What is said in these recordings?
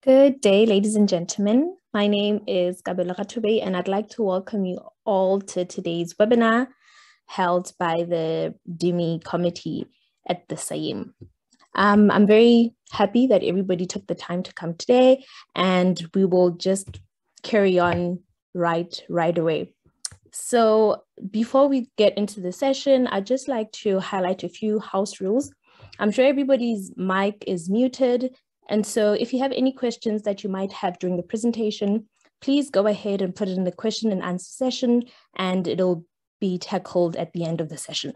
Good day, ladies and gentlemen. My name is Kabelo Gatube, and I'd like to welcome you all to today's webinar held by the DIMI committee at the SAIMM. I'm very happy that everybody took the time to come today, and we will just carry on right away. So before we get into the session, I'd just like to highlight a few house rules. I'm sure everybody's mic is muted. And so if you have any questions that you might have during the presentation, please go ahead and put it in the question and answer session, and it'll be tackled at the end of the session.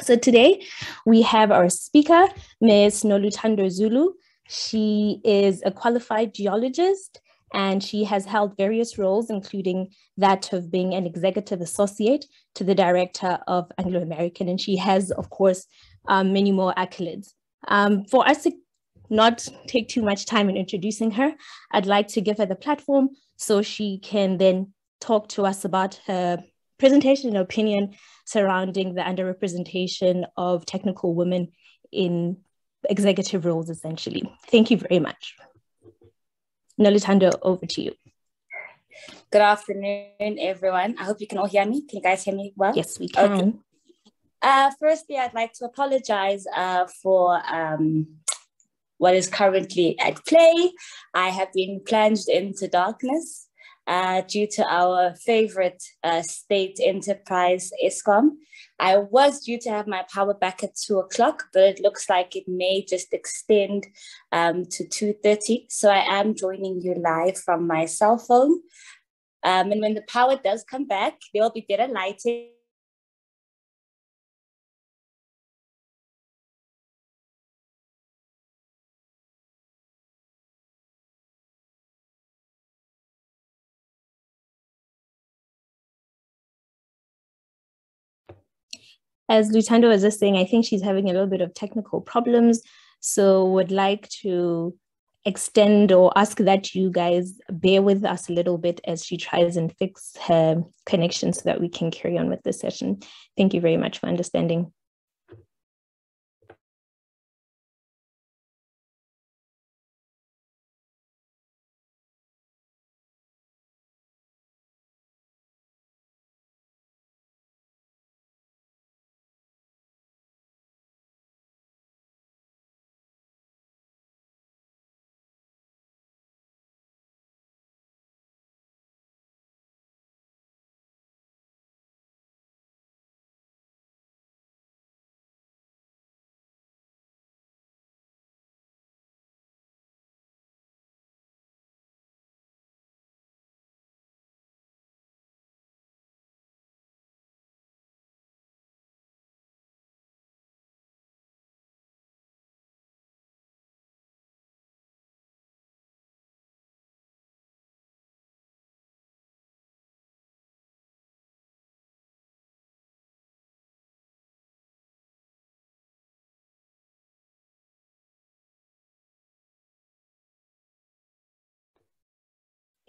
So today we have our speaker, Ms. Noluthando Zulu. She is a qualified geologist, and she has held various roles, including that of being an executive associate to the director of Anglo American, and she has, of course, many more accolades. For us to not take too much time in introducing her, I'd like to give her the platform so she can then talk to us about her presentation and opinion surrounding the underrepresentation of technical women in executive roles, essentially. Thank you very much. Noluthando, over to you. Good afternoon, everyone. I hope you can all hear me. Can you guys hear me well? Yes, we can. Okay. Firstly, I'd like to apologize for what is currently at play. I have been plunged into darkness due to our favorite state enterprise, Eskom. I was due to have my power back at 2 o'clock, but it looks like it may just extend to 2:30. So I am joining you live from my cell phone. And when the power does come back, there will be better lighting. As Lutando was just saying, I think she's having a little bit of technical problems. So would like to extend or ask that you guys bear with us a little bit as she tries and fix her connection so that we can carry on with the session. Thank you very much for understanding.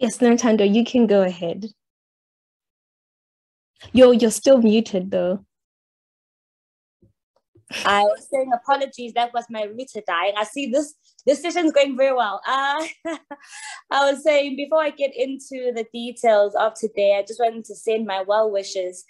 Yes, Noluthando, you can go ahead. You're still muted though. I was saying apologies, that was my router dying. I see this session's going very well. I was saying before I get into the details of today, I just wanted to send my well wishes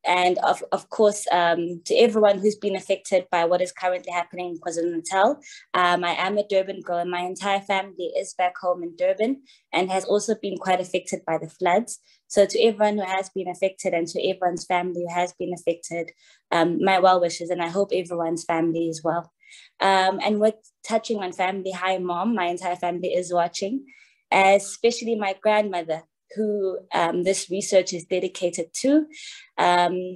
and of course, to everyone who's been affected by what is currently happening in KwaZulu-Natal. I am a Durban girl, and my entire family is back home in Durban and has also been quite affected by the floods. So to everyone who has been affected and to everyone's family who has been affected, my well wishes, and I hope everyone's family is well. And with touching on family, hi mom, my entire family is watching, especially my grandmother, who this research is dedicated to.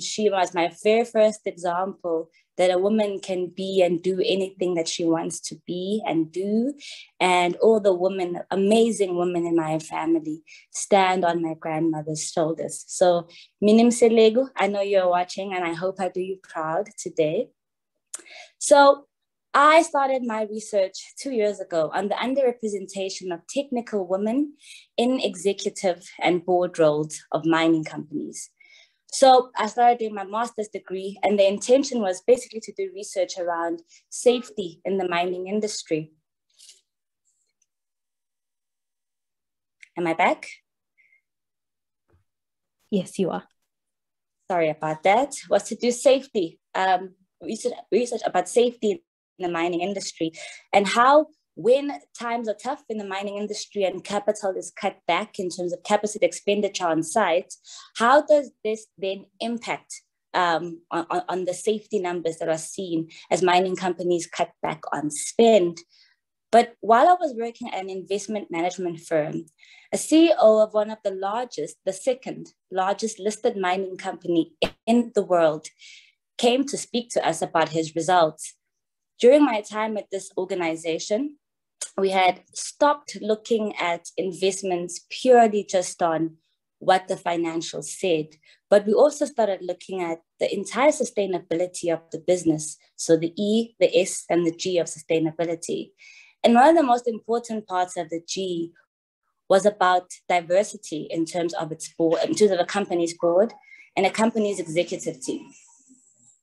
She was my very first example that a woman can be and do anything that she wants to be and do. And all the women, amazing women in my family, stand on my grandmother's shoulders. So, Minim Selego, I know you're watching, and I hope I do you proud today. So, I started my research 2 years ago on the underrepresentation of technical women in executive and board roles of mining companies. So I started doing my master's degree, and the intention was basically to do research around safety in the mining industry. Am I back? Yes, you are. Sorry about that. Was to do safety, research about safety in the mining industry, and how when times are tough in the mining industry and capital is cut back in terms of capital expenditure on site, how does this then impact on the safety numbers that are seen as mining companies cut back on spend? But while I was working at an investment management firm, a CEO of one of the second largest listed mining company in the world, came to speak to us about his results. During my time at this organization, we had stopped looking at investments purely just on what the financials said, but we also started looking at the entire sustainability of the business. So the E, the S, and the G of sustainability. And one of the most important parts of the G was about diversity in terms of its board, in terms of a company's board and a company's executive team.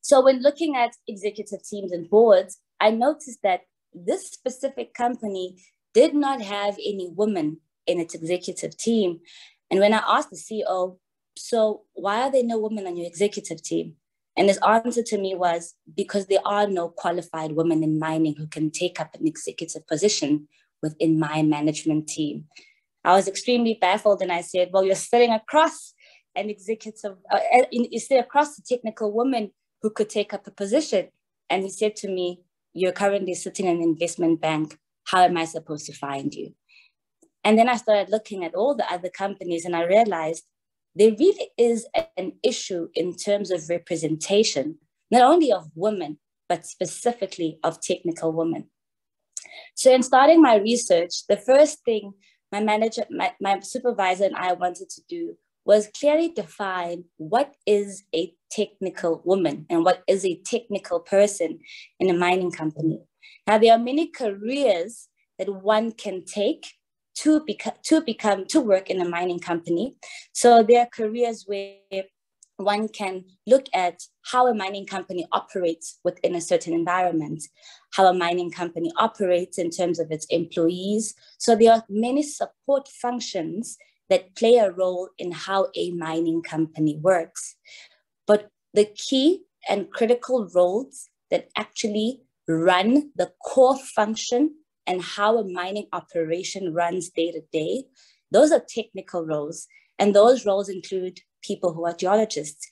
So when looking at executive teams and boards, I noticed that this specific company did not have any women in its executive team. And when I asked the CEO, so why are there no women on your executive team? And his answer to me was, because there are no qualified women in mining who can take up an executive position within my management team. I was extremely baffled, and I said, well, you're sitting across an executive, you sit across a technical woman who could take up a position. And he said to me, you're currently sitting in an investment bank. How am I supposed to find you? And then I started looking at all the other companies, and I realized there really is an issue in terms of representation, not only of women, but specifically of technical women. So in starting my research, the first thing my manager, my supervisor and I wanted to do was clearly define what is a technical woman and what is a technical person in a mining company. Now, there are many careers that one can take to work in a mining company. So there are careers where one can look at how a mining company operates within a certain environment, how a mining company operates in terms of its employees. So there are many support functions that play a role in how a mining company works. But the key and critical roles that actually run the core function and how a mining operation runs day to day, those are technical roles. And those roles include people who are geologists,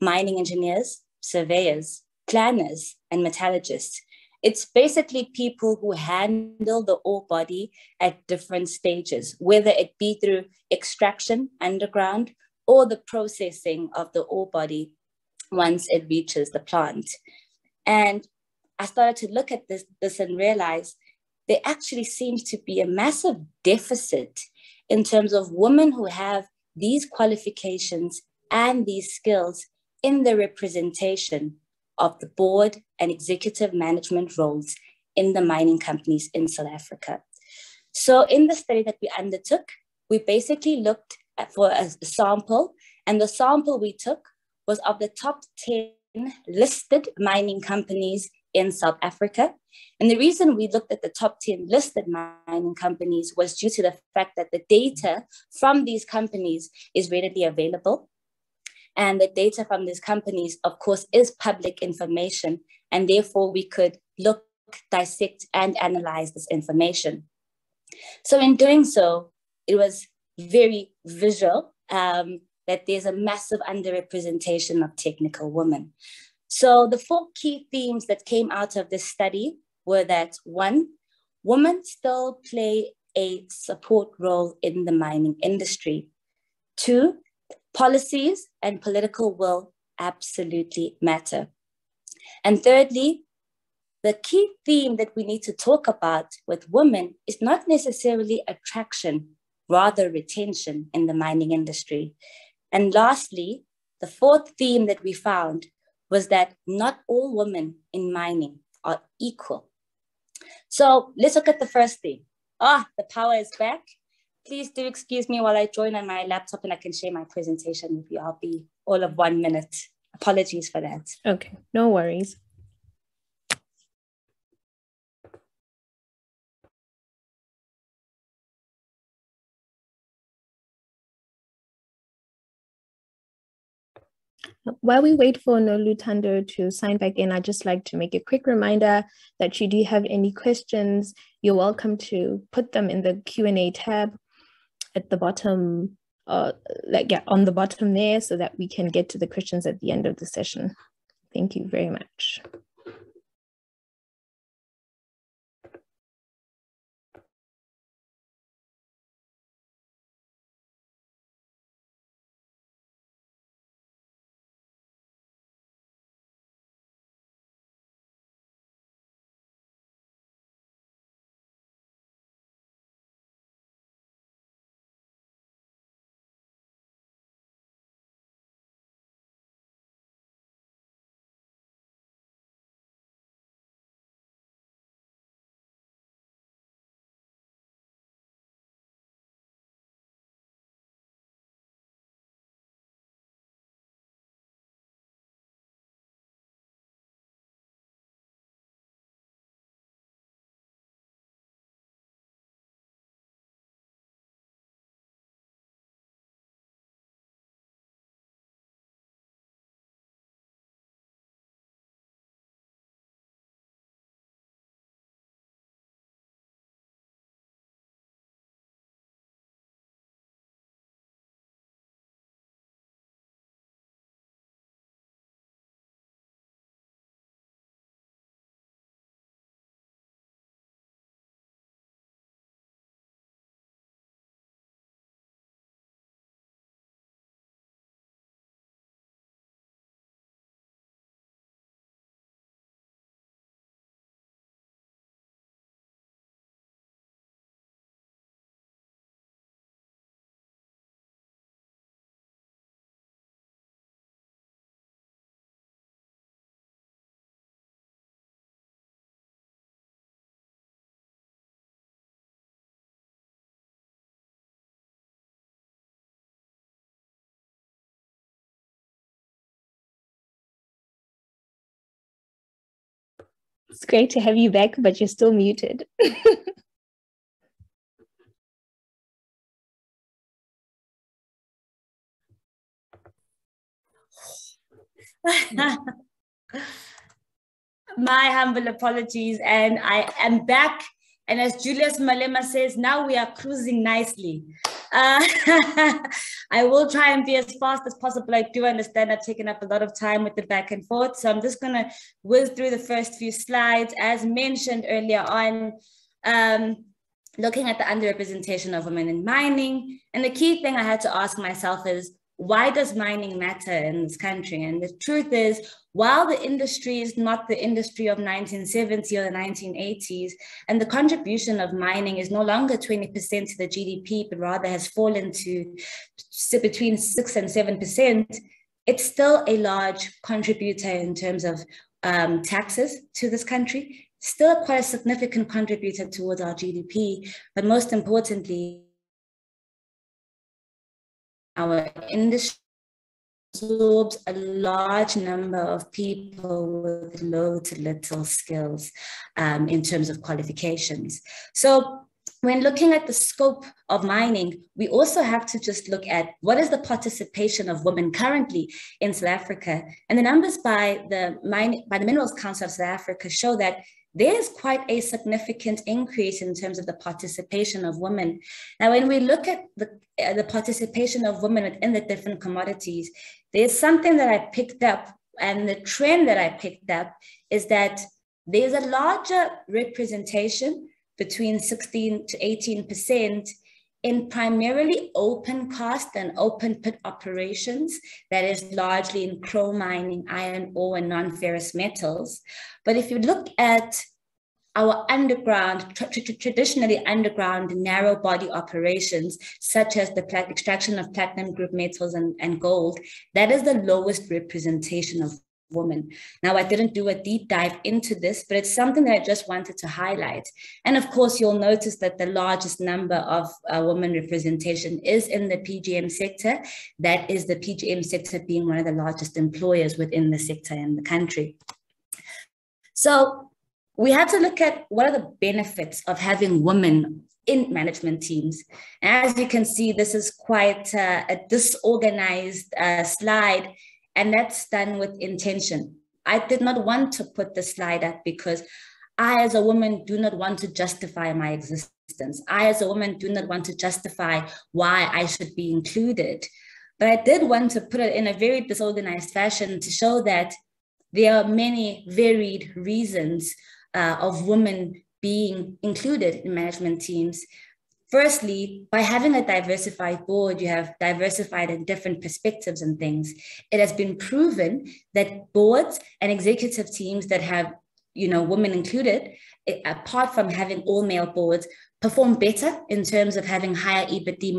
mining engineers, surveyors, planners, and metallurgists. It's basically people who handle the ore body at different stages, whether it be through extraction underground or the processing of the ore body once it reaches the plant. And I started to look at this and realize there actually seems to be a massive deficit in terms of women who have these qualifications and these skills in the representation of the board and executive management roles in the mining companies in South Africa. So in the study that we undertook, we basically looked for a sample, and the sample we took was of the top 10 listed mining companies in South Africa. And the reason we looked at the top 10 listed mining companies was due to the fact that the data from these companies is readily available. And the data from these companies, of course, is public information. And therefore, we could look, dissect, and analyze this information. So in doing so, it was very visual that there's a massive underrepresentation of technical women. So the 4 key themes that came out of this study were that 1, women still play a support role in the mining industry. 2, policies and political will absolutely matter. And thirdly, the key theme that we need to talk about with women is not necessarily attraction, rather retention in the mining industry. And lastly, the 4th theme that we found was that not all women in mining are equal. So let's look at the first theme. The power is back. Please do excuse me while I join on my laptop and I can share my presentation with you. I'll be all of 1 minute. Apologies for that. Okay, no worries. While we wait for Nolutando to sign back in, I'd just like to make a quick reminder that should you have any questions, you're welcome to put them in the Q&A tab at the bottom, on the bottom there, so that we can get to the questions at the end of the session. Thank you very much. It's great to have you back, but you're still muted. My humble apologies, and I am back. And as Julius Malema says, now we are cruising nicely. I will try and be as fast as possible. I do understand I've taken up a lot of time with the back and forth. So I'm just going to whiz through the first few slides. As mentioned earlier on, looking at the underrepresentation of women in mining. And the key thing I had to ask myself is, why does mining matter in this country? And the truth is, while the industry is not the industry of 1970 or the 1980s, and the contribution of mining is no longer 20% to the GDP, but rather has fallen to between 6 and 7%, it's still a large contributor in terms of taxes to this country, still quite a significant contributor towards our GDP, but most importantly, our industry absorbs a large number of people with low to little skills in terms of qualifications. So when looking at the scope of mining, we also have to just look at what is the participation of women currently in South Africa. And the numbers by the Minerals Council of South Africa show that there's quite a significant increase in terms of the participation of women. Now, when we look at the participation of women in the different commodities, there's something that I picked up, and the trend that I picked up is that there's a larger representation between 16 to 18% in primarily open cast and open pit operations, that is largely in chrome mining, iron ore, and non-ferrous metals. But if you look at our underground, traditionally underground narrow body operations, such as the extraction of platinum group metals and gold, that is the lowest representation of women. Now, I didn't do a deep dive into this, but it's something that I just wanted to highlight. And of course, you'll notice that the largest number of women representation is in the PGM sector. That is the PGM sector being one of the largest employers within the sector in the country. So we have to look at what are the benefits of having women in management teams. And as you can see, this is quite a disorganized slide. And that's done with intention. I did not want to put the slide up because I, as a woman, do not want to justify my existence. I, as a woman, do not want to justify why I should be included. But I did want to put it in a very disorganized fashion to show that there are many varied reasons of women being included in management teams. Firstly, by having a diversified board, you have diversified and different perspectives and things. It has been proven that boards and executive teams that have, women included, apart from having all male boards, perform better in terms of having higher EBITDA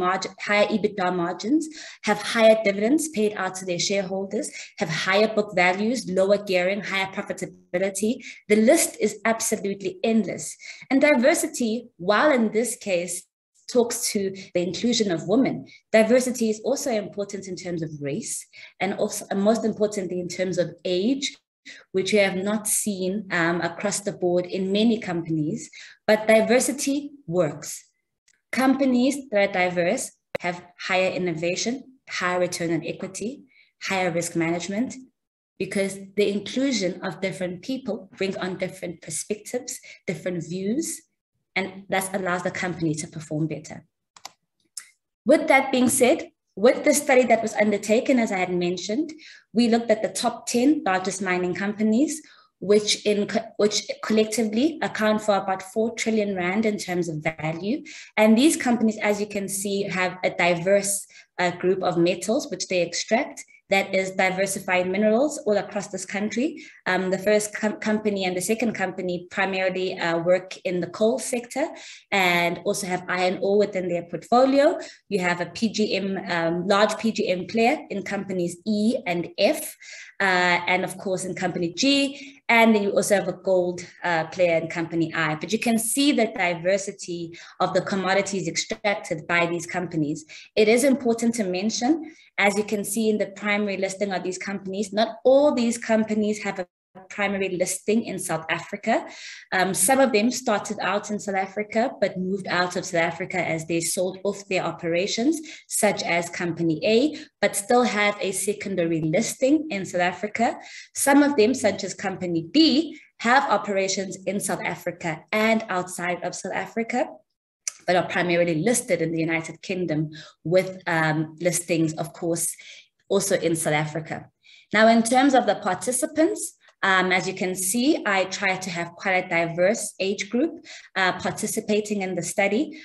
margins, have higher dividends paid out to their shareholders, have higher book values, lower gearing, higher profitability. The list is absolutely endless. And diversity, while in this case talks to the inclusion of women, diversity is also important in terms of race, and also, and most importantly, in terms of age, which we have not seen across the board in many companies, but diversity works. Companies that are diverse have higher innovation, higher return on equity, higher risk management, because the inclusion of different people brings on different perspectives, different views, and that allows the company to perform better. With that being said, with the study that was undertaken, as I had mentioned, we looked at the top 10 largest mining companies, which collectively account for about 4 trillion rand in terms of value. And these companies, as you can see, have a diverse group of metals which they extract. That is diversified minerals all across this country. The first company and the second company primarily work in the coal sector and also have iron ore within their portfolio. You have a PGM, large PGM player in companies E and F, and of course in company G, and then you also have a gold player in company I. But you can see the diversity of the commodities extracted by these companies. It is important to mention, as you can see in the primary listing of these companies, not all these companies have a primary listing in South Africa. Some of them started out in South Africa, but moved out of South Africa as they sold off their operations, such as Company A, but still have a secondary listing in South Africa. Some of them, such as Company B, have operations in South Africa and outside of South Africa, but are primarily listed in the United Kingdom with listings, of course, also in South Africa. Now, in terms of the participants, as you can see, I try to have quite a diverse age group participating in the study.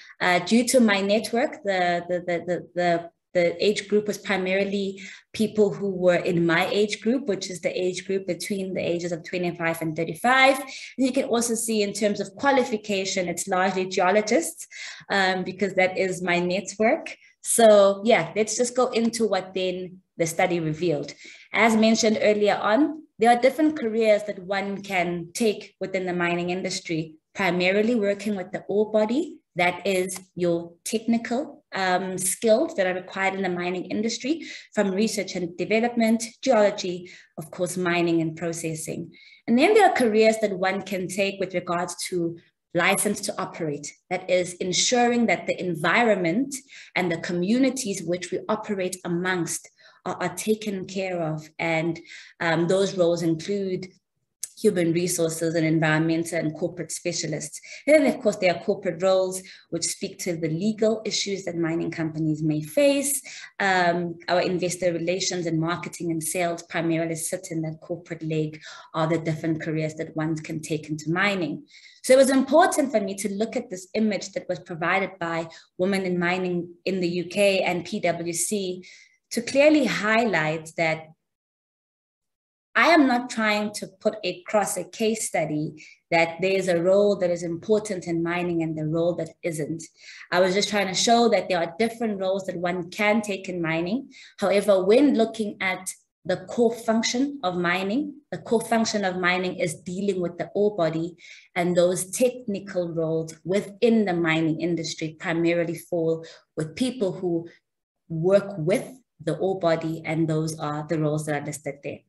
Due to my network, the age group was primarily people who were in my age group, which is the age group between the ages of 25 and 35. And you can also see in terms of qualification, it's largely geologists because that is my network. So yeah, let's just go into what then the study revealed. As mentioned earlier on, there are different careers that one can take within the mining industry, primarily working with the ore body. That is your technical skills that are required in the mining industry, from research and development, geology, of course, mining and processing. And then there are careers that one can take with regards to license to operate. That is ensuring that the environment and the communities which we operate amongst are taken care of. And those roles include human resources and environmental and corporate specialists. And then, of course, there are corporate roles which speak to the legal issues that mining companies may face. Our investor relations and marketing and sales primarily sit in that corporate leg, are the different careers that one can take into mining. So it was important for me to look at this image that was provided by Women in Mining in the UK and PwC to clearly highlight that I am not trying to put across a case study that there's a role that is important in mining and the role that isn't. I was just trying to show that there are different roles that one can take in mining. However, when looking at the core function of mining, the core function of mining is dealing with the ore body, and those technical roles within the mining industry primarily fall with people who work with the ore body, and those are the roles that are listed there.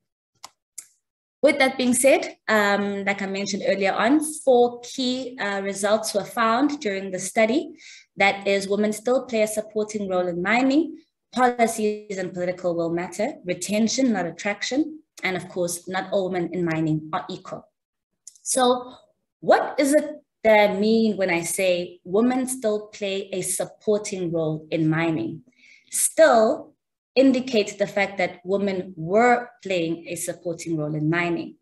With that being said, like I mentioned earlier on, 4 key results were found during the study. That is, women still play a supporting role in mining. policies and political will matter, retention, not attraction, and of course, not all women in mining are equal. So what is it that I mean when I say women still play a supporting role in mining? Still indicates the fact that women were playing a supporting role in mining.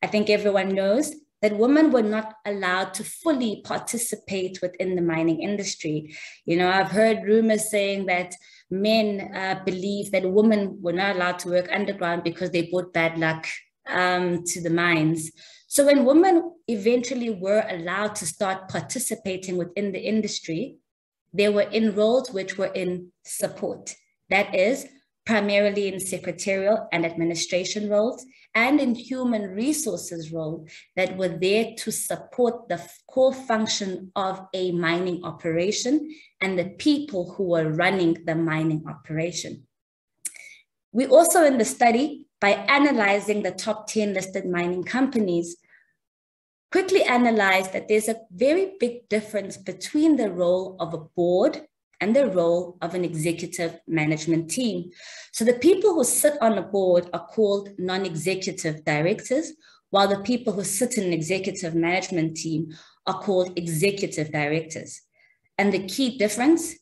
I think everyone knows that women were not allowed to fully participate within the mining industry. You know, I've heard rumors saying that men believe that women were not allowed to work underground because they brought bad luck to the mines. So when women eventually were allowed to start participating within the industry, they were in roles which were in support. That is, primarily in secretarial and administration roles, and in human resources role that were there to support the core function of a mining operation and the people who were running the mining operation. We also in the study, by analyzing the top 10 listed mining companies, quickly analyzed that there's a very big difference between the role of a board and the role of an executive management team. So the people who sit on a board are called non-executive directors, while the people who sit in an executive management team are called executive directors. And the key difference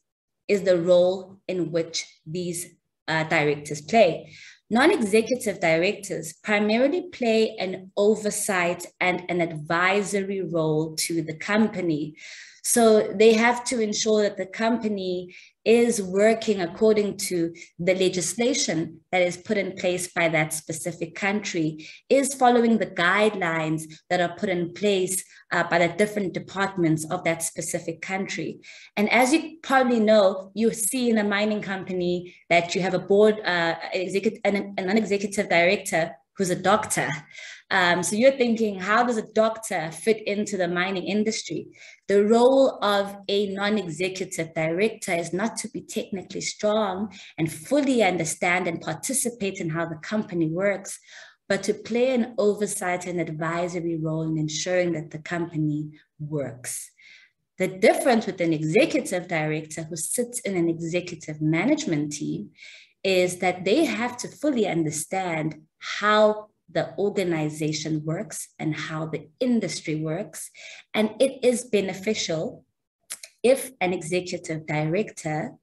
is the role in which these directors play. Non-executive directors primarily play an oversight and an advisory role to the company. So they have to ensure that the company is working according to the legislation that is put in place by that specific country, is following the guidelines that are put in place by the different departments of that specific country. And as you probably know, you see in a mining company that you have a board, a non-executive director who's a doctor. So you're thinking, how does a doctor fit into the mining industry? The role of a non-executive director is not to be technically strong and fully understand and participate in how the company works, but to play an oversight and advisory role in ensuring that the company works. The difference with an executive director who sits in an executive management team is that they have to fully understand how the organization works and how the industry works. And it is beneficial if an executive director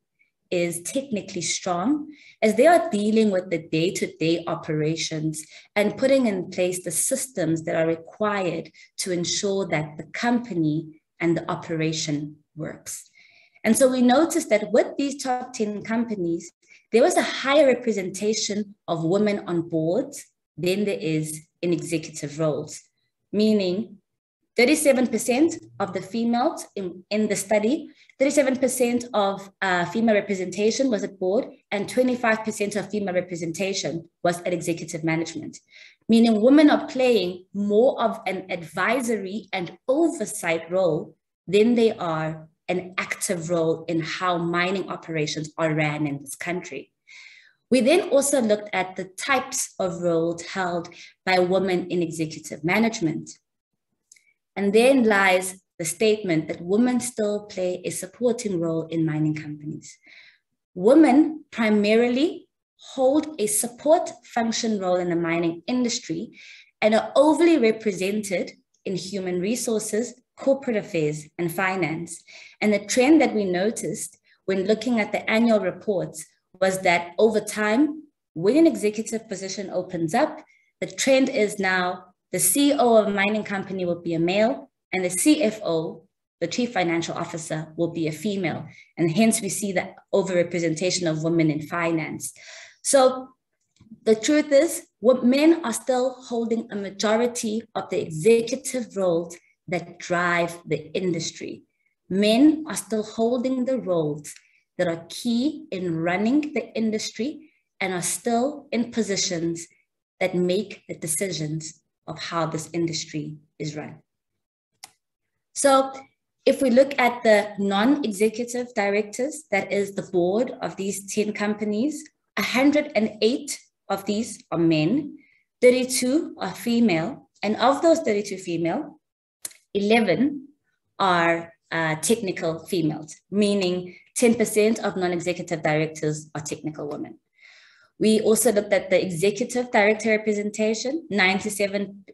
is technically strong, as they are dealing with the day-to-day operations and putting in place the systems that are required to ensure that the company and the operation works. And so we noticed that with these top 10 companies, there was a higher representation of women on boards than there is in executive roles, meaning 37% of the females in the study, 37% of female representation was at board, and 25% of female representation was at executive management, meaning women are playing more of an advisory and oversight role than they are an active role in how mining operations are ran in this country. We then also looked at the types of roles held by women in executive management. And then lies the statement that women still play a supporting role in mining companies. Women primarily hold a support function role in the mining industry and are overly represented in human resources, corporate affairs, and finance. And the trend that we noticed when looking at the annual reports was that over time, when an executive position opens up, the trend is now the CEO of a mining company will be a male, and the CFO, the Chief Financial Officer, will be a female. And hence we see the overrepresentation of women in finance. So the truth is, men are still holding a majority of the executive roles that drive the industry. Men are still holding the roles that are key in running the industry and are still in positions that make the decisions of how this industry is run. So if we look at the non-executive directors, that is the board of these 10 companies, 108 of these are men, 32 are female, and of those 32 female, 11 are technical females, meaning 10% of non-executive directors are technical women. We also looked at the executive director representation. 97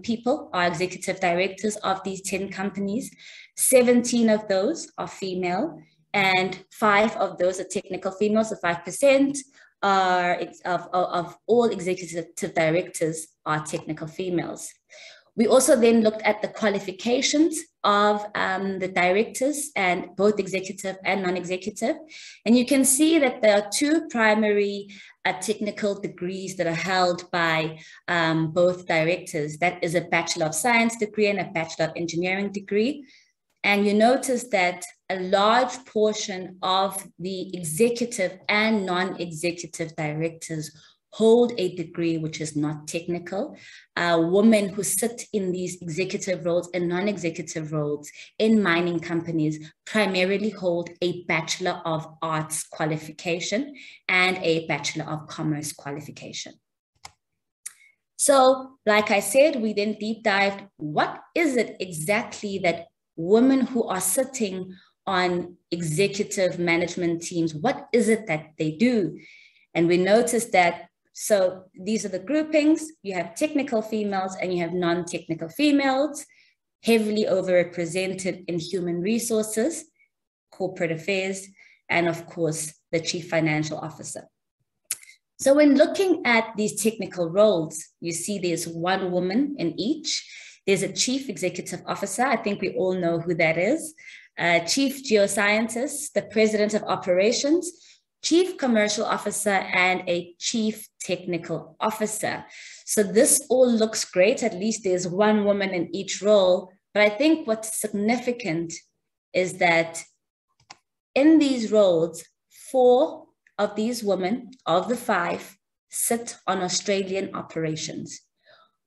people are executive directors of these 10 companies. 17 of those are female, and 5 of those are technical females, so 5% of all executive directors are technical females. We also then looked at the qualifications of the directors, and both executive and non-executive. And you can see that there are 2 primary technical degrees that are held by both directors. That is a Bachelor of Science degree and a Bachelor of Engineering degree. And you notice that a large portion of the executive and non-executive directors hold a degree which is not technical. Women who sit in these executive roles and non-executive roles in mining companies primarily hold a Bachelor of Arts qualification and a Bachelor of Commerce qualification. So, like I said, we then deep dived, what is it exactly that women who are sitting on executive management teams, what is it that they do? And we noticed that, so these are the groupings. You have technical females and you have non-technical females, heavily overrepresented in human resources, corporate affairs, and of course, the chief financial officer. So when looking at these technical roles, you see there's 1 woman in each. There's a chief executive officer. I think we all know who that is. Chief geoscientist, the president of operations, chief commercial officer, and a chief technical officer. So this all looks great. At least there's 1 woman in each role. But I think what's significant is that in these roles, 4 of these women, of the 5, sit on Australian operations.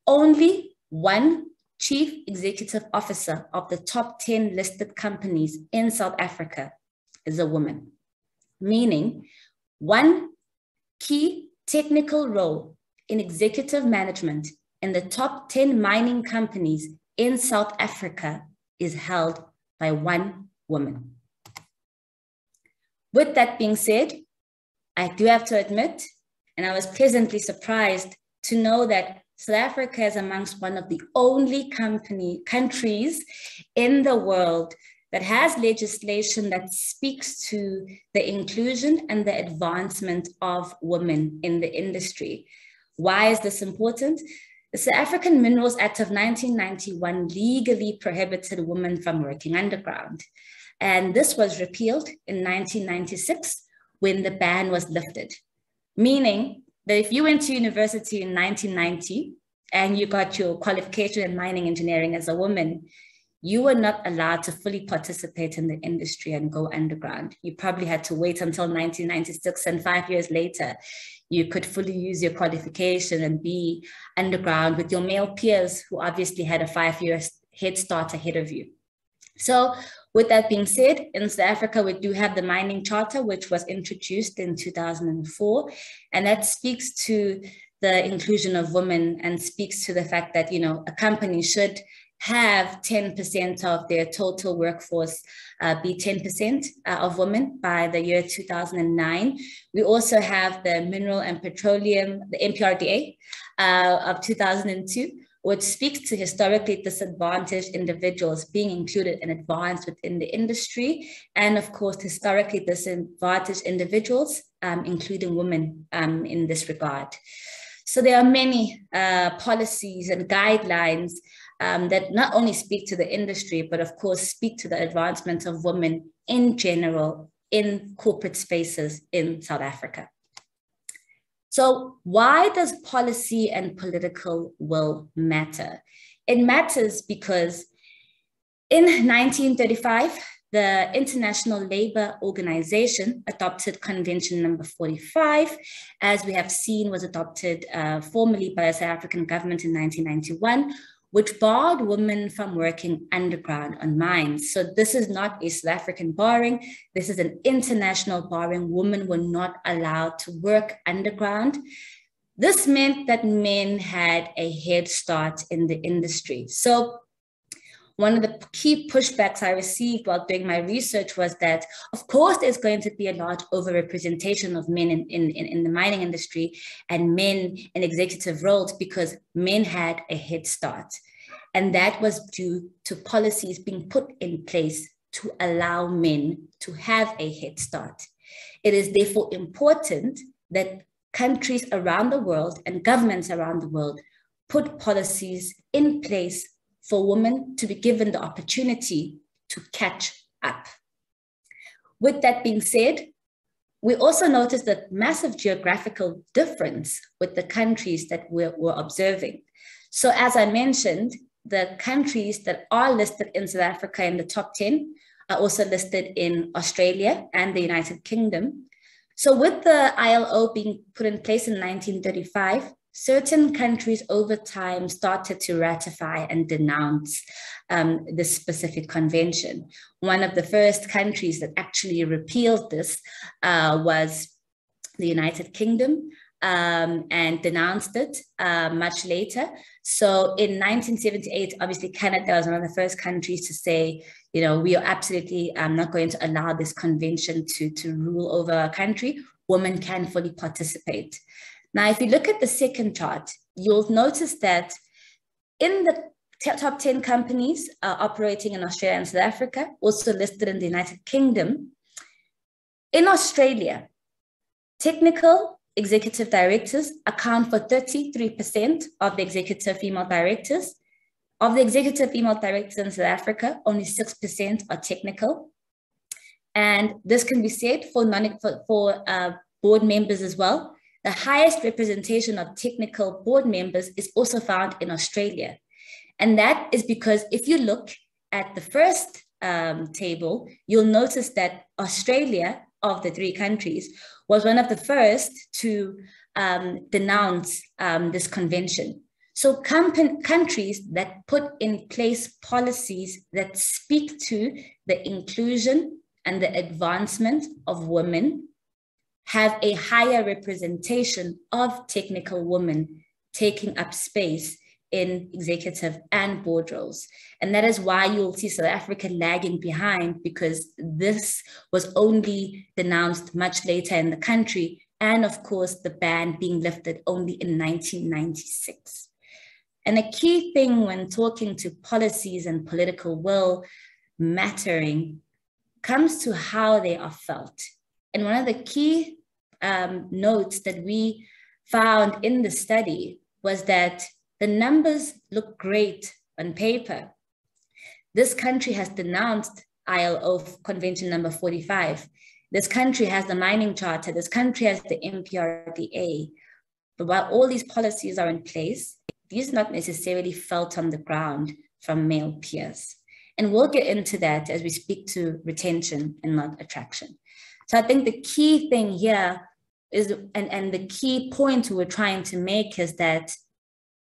Only 1 chief executive officer of the top 10 listed companies in South Africa is a woman, meaning 1 key technical role in executive management in the top 10 mining companies in South Africa is held by 1 woman. With that being said, I do have to admit, and I was pleasantly surprised to know that South Africa is amongst one of the only countries in the world that has legislation that speaks to the inclusion and the advancement of women in the industry. Why is this important? The South African Minerals Act of 1991 legally prohibited women from working underground. And this was repealed in 1996 when the ban was lifted, meaning that if you went to university in 1990 and you got your qualification in mining engineering as a woman, you were not allowed to fully participate in the industry and go underground. You probably had to wait until 1996, and 5 years later, you could fully use your qualification and be underground with your male peers who obviously had a 5-year head start ahead of you. So with that being said, in South Africa, we do have the Mining Charter, which was introduced in 2004. And that speaks to the inclusion of women and speaks to the fact that, you know, a company should have 10% of their total workforce be 10% of women by the year 2009. We also have the Mineral and Petroleum, the MPRDA of 2002, which speaks to historically disadvantaged individuals being included and advanced within the industry. And of course, historically disadvantaged individuals, including women in this regard. So there are many policies and guidelines that not only speak to the industry, but of course speak to the advancement of women in general in corporate spaces in South Africa. So why does policy and political will matter? It matters because in 1935, the International Labour Organization adopted Convention number 45, as we have seen was adopted formally by the South African government in 1991, which barred women from working underground on mines. So this is not a South African barring, this is an international barring. Women were not allowed to work underground. This meant that men had a head start in the industry. So one of the key pushbacks I received while doing my research was that, of course, there's going to be a large overrepresentation of men in the mining industry and men in executive roles because men had a head start. And that was due to policies being put in place to allow men to have a head start. It is therefore important that countries around the world and governments around the world put policies in place for women to be given the opportunity to catch up. With that being said, we also noticed that massive geographical difference with the countries that we're observing. So as I mentioned, the countries that are listed in South Africa in the top 10 are also listed in Australia and the United Kingdom. So with the ILO being put in place in 1935, certain countries over time started to ratify and denounce this specific convention. One of the first countries that actually repealed this was the United Kingdom and denounced it much later. So in 1978, obviously Canada was one of the first countries to say, you know, we are absolutely not going to allow this convention to rule over our country. Women can fully participate. Now, if you look at the second chart, you'll notice that in the top 10 companies operating in Australia and South Africa, also listed in the United Kingdom, in Australia, technical executive directors account for 33% of the executive female directors. Of the executive female directors in South Africa, only 6% are technical. And this can be said for board members as well. The highest representation of technical board members is also found in Australia. And that is because if you look at the first table, you'll notice that Australia, of the three countries, was one of the first to denounce this convention. So countries that put in place policies that speak to the inclusion and the advancement of women have a higher representation of technical women taking up space in executive and board roles. And that is why you'll see South Africa lagging behind, because this was only denounced much later in the country. And of course, the ban being lifted only in 1996. And a key thing when talking to policies and political will mattering comes to how they are felt. And one of the key notes that we found in the study was that the numbers look great on paper. This country has denounced ILO Convention number 45. This country has the mining charter. This country has the MPRDA. But while all these policies are in place, these are not necessarily felt on the ground from male peers. And we'll get into that as we speak to retention and not attraction. So I think the key thing here is, and the key point we're trying to make is that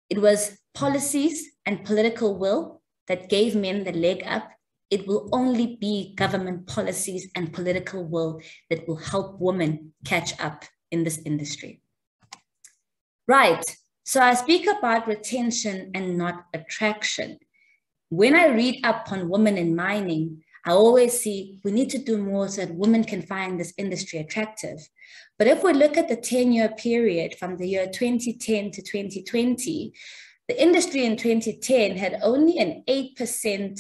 it was policies and political will that gave men the leg up. It will only be government policies and political will that will help women catch up in this industry. Right, so I speak about retention and not attraction. When I read up on women in mining, I always see we need to do more so that women can find this industry attractive. But if we look at the 10-year period from the year 2010 to 2020, the industry in 2010 had only an 8%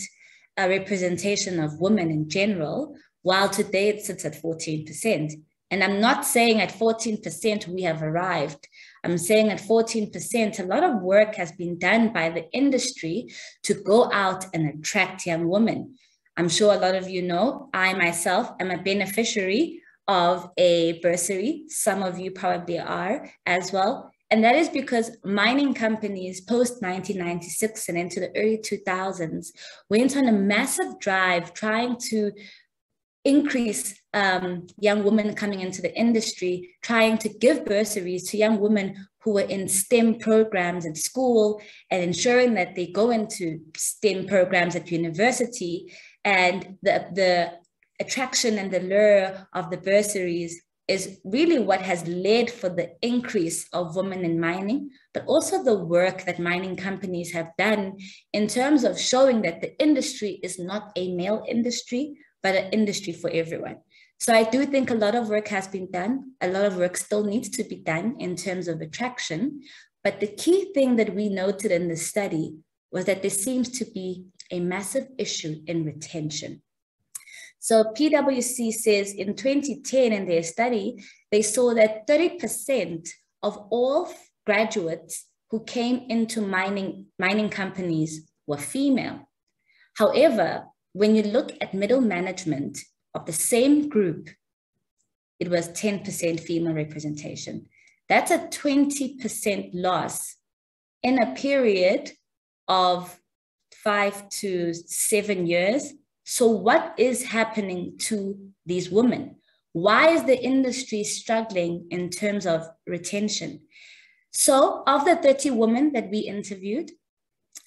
representation of women in general, while today it sits at 14%. And I'm not saying at 14% we have arrived. I'm saying at 14%, a lot of work has been done by the industry to go out and attract young women. I'm sure a lot of you know, I myself am a beneficiary of a bursary. Some of you probably are as well. And that is because mining companies post-1996 and into the early 2000s went on a massive drive trying to increase young women coming into the industry, trying to give bursaries to young women who were in STEM programs at school and ensuring that they go into STEM programs at university. And the attraction and the lure of the bursaries is really what has led for the increase of women in mining, but also the work that mining companies have done in terms of showing that the industry is not a male industry, but an industry for everyone. So I do think a lot of work has been done. A lot of work still needs to be done in terms of attraction. But the key thing that we noted in the study was that there seems to be a massive issue in retention. So PwC says in 2010 in their study, they saw that 30% of all graduates who came into mining companies were female. However, when you look at middle management of the same group, it was 10% female representation. That's a 20% loss in a period of 5 to 7 years. So what is happening to these women? Why is the industry struggling in terms of retention? So of the 30 women that we interviewed,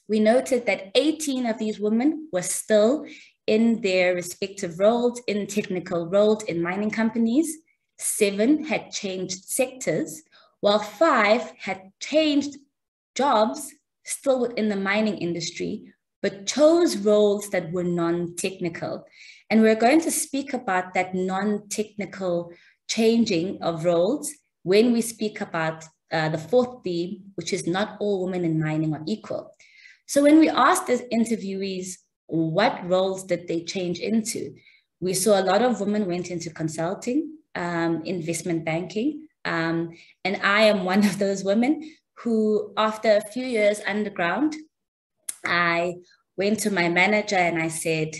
we noted that 18 of these women were still in their respective roles, in technical roles in mining companies. 7 had changed sectors, while 5 had changed jobs still within the mining industry, but chose roles that were non-technical. And we're going to speak about that non-technical changing of roles when we speak about the fourth theme, which is not all women in mining are equal. So when we asked the interviewees what roles did they change into, we saw a lot of women went into consulting, investment banking, and I am one of those women who, after a few years underground, I went to my manager and I said,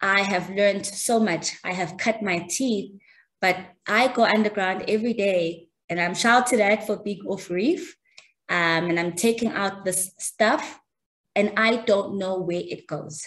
I have learned so much. I have cut my teeth, but I go underground every day and I'm shouted at for being off reef, and I'm taking out this stuff and I don't know where it goes.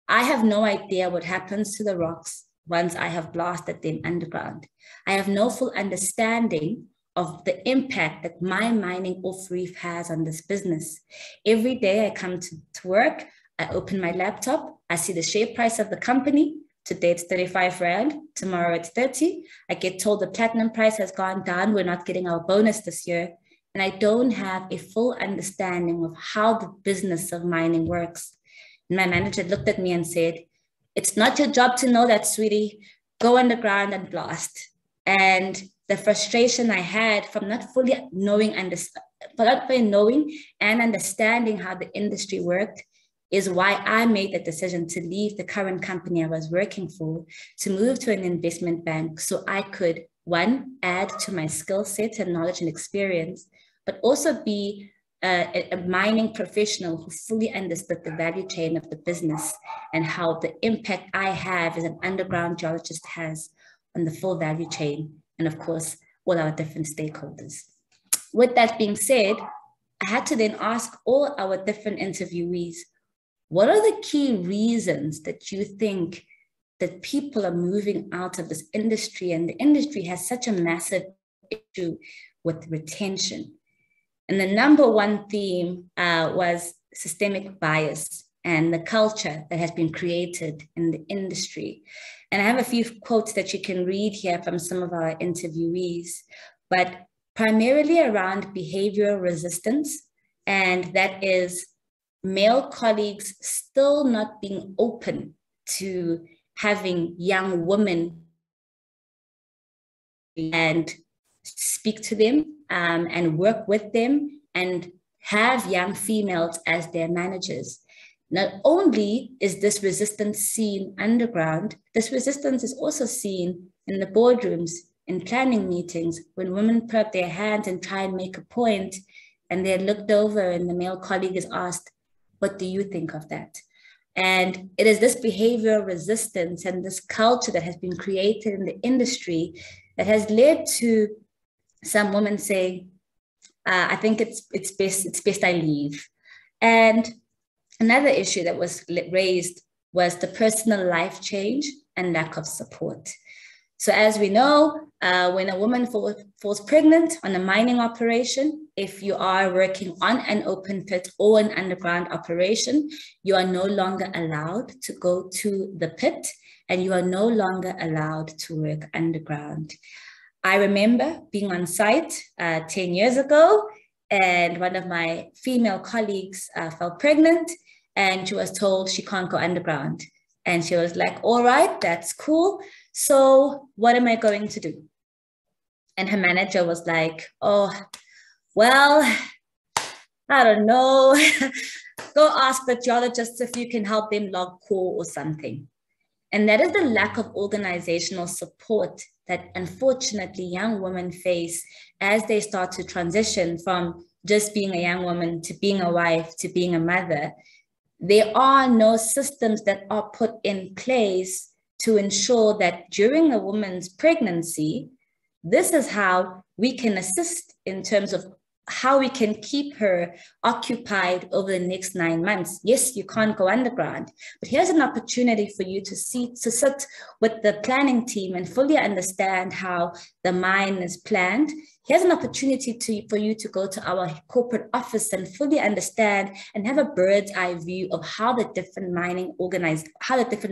I have no idea what happens to the rocks once I have blasted them underground. I have no full understanding of the impact that my mining off reef has on this business. Every day I come to work, I open my laptop, I see the share price of the company. Today it's 35 Rand, tomorrow it's 30. I get told the platinum price has gone down, we're not getting our bonus this year. And I don't have a full understanding of how the business of mining works. And my manager looked at me and said, it's not your job to know that, sweetie. Go underground and blast. And the frustration I had from not fully knowing and understanding how the industry worked is why I made the decision to leave the current company I was working for, to move to an investment bank so I could, one, add to my skill set and knowledge and experience, but also be a mining professional who fully understood the value chain of the business and how the impact I have as an underground geologist has on the full value chain, and of course, all our different stakeholders. With that being said, I had to then ask all our different interviewees, what are the key reasons that you think that people are moving out of this industry, and the industry has such a massive issue with retention? And the number one theme was systemic bias and the culture that has been created in the industry. And I have a few quotes that you can read here from some of our interviewees, but primarily around behavioral resistance. And that is male colleagues still not being open to having young women and speak to them and work with them and have young females as their managers. Not only is this resistance seen underground, this resistance is also seen in the boardrooms, in planning meetings, when women put up their hands and try and make a point, and they're looked over and the male colleague is asked, what do you think of that? And it is this behavioral resistance and this culture that has been created in the industry that has led to some women saying, I think it's best I leave. And another issue that was raised was the personal life change and lack of support. So as we know, when a woman falls pregnant on a mining operation, if you are working on an open pit or an underground operation, you are no longer allowed to go to the pit and you are no longer allowed to work underground. I remember being on site 10 years ago, and one of my female colleagues fell pregnant, and she was told she can't go underground. And she was like, all right, that's cool. So what am I going to do? And her manager was like, oh, well, I don't know. Go ask the geologist if you can help them log core or something. And that is the lack of organizational support that unfortunately young women face as they start to transition from just being a young woman to being a wife to being a mother. There are no systems that are put in place to ensure that during a woman's pregnancy, this is how we can assist in terms of how we can keep her occupied over the next 9 months. Yes, you can't go underground, but here's an opportunity for you to sit with the planning team and fully understand how the mine is planned. Here's an opportunity for you to go to our corporate office and fully understand and have a bird's eye view of how the different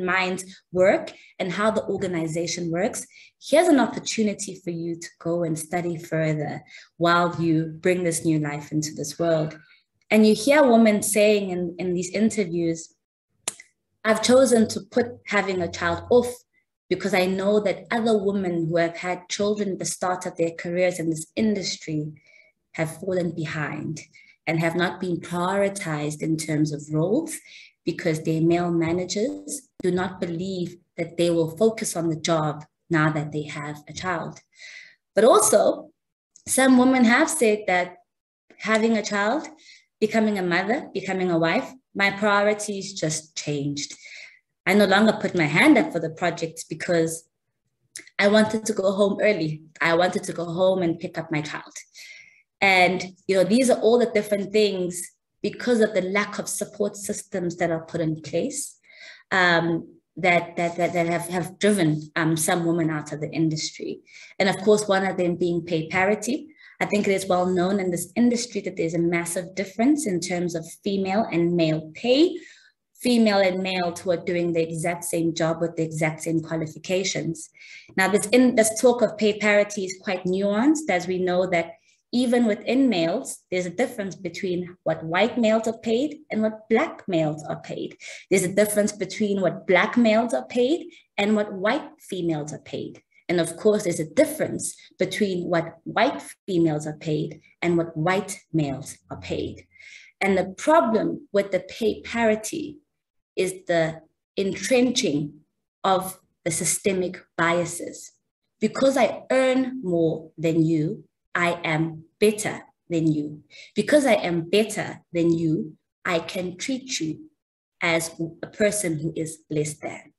mines work and how the organization works. Here's an opportunity for you to go and study further while you bring this new life into this world. And you hear women saying in these interviews, I've chosen to put having a child off because I know that other women who have had children at the start of their careers in this industry have fallen behind and have not been prioritized in terms of roles because their male managers do not believe that they will focus on the job now that they have a child. But also, some women have said that having a child, becoming a mother, becoming a wife, my priorities just changed. I no longer put my hand up for the project because I wanted to go home early. I wanted to go home and pick up my child. And, these are all the different things because of the lack of support systems that are put in place that have driven some women out of the industry. And of course, one of them being pay parity. I think it is well known in this industry that there's a massive difference in terms of female and male pay. Female and male who are doing the exact same job with the exact same qualifications. Now, this talk of pay parity is quite nuanced, as we know that even within males, there's a difference between what white males are paid and what Black males are paid. There's a difference between what Black males are paid and what white females are paid. And of course, there's a difference between what white females are paid and what white males are paid. And the problem with the pay parity is the entrenching of the systemic biases. Because I earn more than you, I am better than you. Because I am better than you, I can treat you as a person who is less than.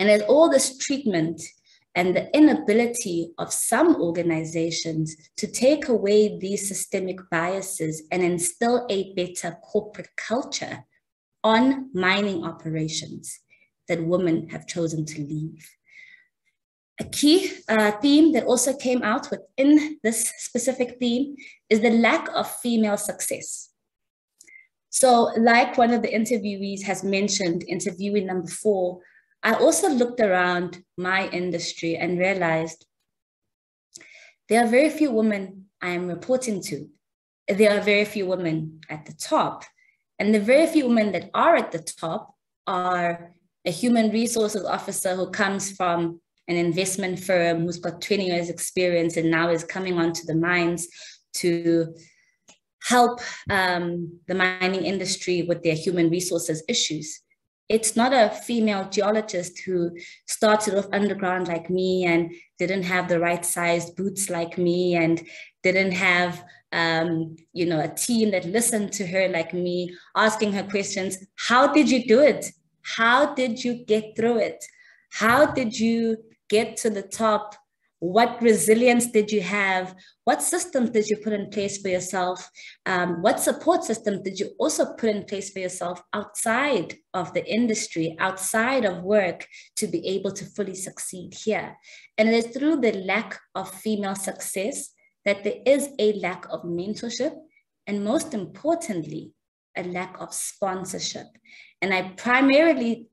And as all this treatment and the inability of some organizations to take away these systemic biases and instill a better corporate culture on mining operations, that women have chosen to leave. A key theme that also came out within this specific theme is the lack of female success. So like one of the interviewees has mentioned, interviewee number 4, I also looked around my industry and realized there are very few women I am reporting to. There are very few women at the top. And the very few women that are at the top are a human resources officer who comes from an investment firm who's got 20 years experience and now is coming onto the mines to help the mining industry with their human resources issues. It's not a female geologist who started off underground like me and didn't have the right sized boots like me and didn't have a team that listened to her like me, asking her questions. How did you do it? How did you get through it? How did you get to the top? What resilience did you have? What systems did you put in place for yourself? What support systems did you also put in place for yourself outside of the industry, outside of work, to be able to fully succeed here? And it is through the lack of female success that there is a lack of mentorship, and most importantly, a lack of sponsorship. And I primarily